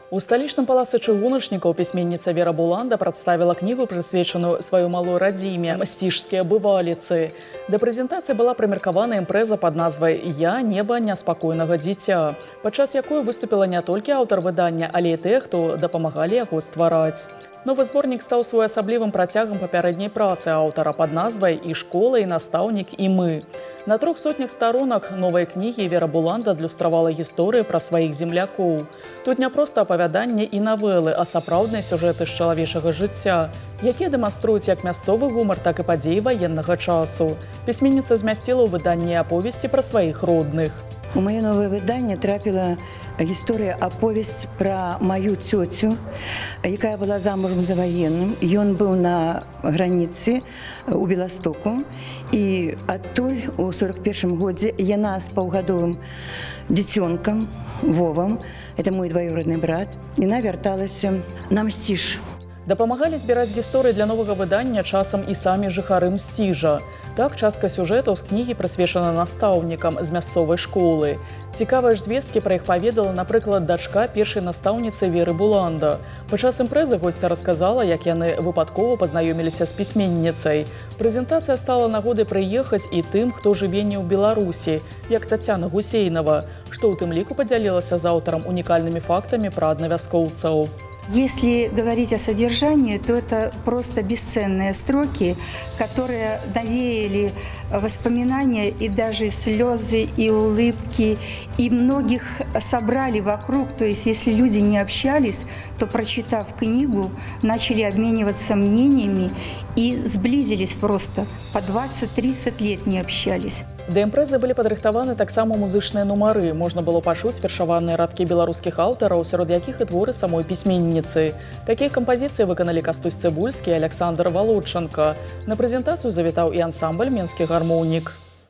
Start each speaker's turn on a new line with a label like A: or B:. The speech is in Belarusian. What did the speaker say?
A: У сталічным палацы чыгуначнікаў пісьменніца Вера Буланда прадставіла кнігу, прысвечаную сваёй малой радзіме «Сцішскія бываліцы». Да прэзентацыі была прымеркавана імпрэза пад назвай «Я – неба няспакойнага дзіця», падчас якой выступіла не толькі аўтар выдання, але і тыя, хто дапамагалі яго ствараць. Новы зборнік стаў своеасаблівым працягам папярэдняй працы аўтара пад назвай «І школа, і настаўнік, і мы». На 300 старонак новай кнігі Вера Буланда адлюстравала гісторыі пра сваіх землякоў. Тут не проста апавяданне і навелы, а сапраўдныя сюжэты з чалавечага жыцця, якія дэманструюць як мясцовы гумар, так і падзеі ваеннага часу. Пісьменніца змясціла ў выданні аповесці пра сваіх родных.
B: У маё новае выданне трапіла гісторыя аповесць пра маю цёцю, якая была замужам за ваенным. Ён быў на граніцы ў Беластоку, і адтуль у 41 годзе яна з паўгадовым дзіцёнкам Вовам, это мой дваюродны брат, яна вярталася на Мсціж.
A: Дапамагалі збіраць гісторыі для новага выдання часам і самі жыхары Мсціжа. Так, частка сюжэтаў з кнігі прысвечана настаўнікам з мясцовай школы. Цікавыя ж звесткі пра іх паведала, напрыклад, дачка першай настаўніцы Веры Буланда. Падчас імпрэзы госця расказала, як яны выпадкова пазнаёміліся з пісьменніцай. Прэзентацыя стала нагодай прыехаць і тым, хто жыве не ў Беларусі, як Тацяна Гусейнава, што ў тым ліку падзялілася з аўтарам унікальнымі фактамі пра аднавяскоўцаў.
C: Если говорить о содержании, то это просто бесценные строки, которые навеяли воспоминания и даже слезы, и улыбки, и многих собрали вокруг. То есть если люди не общались, то, прочитав книгу, начали обмениваться мнениями и сблизились просто. По 20-30 лет не общались.
A: Да імпрэзы былі падрыхтаваны таксама музычныя нумары. Можна было пачуць вершаваныя радкі беларускіх аўтараў, сярод якіх і творы самой пісьменніцы. Такія кампазіцыі выканалі Кастусь Цыбульскі і Аляксандр Валодчанка. На прэзентацыю завітаў і ансамбль «Менскі гармонік».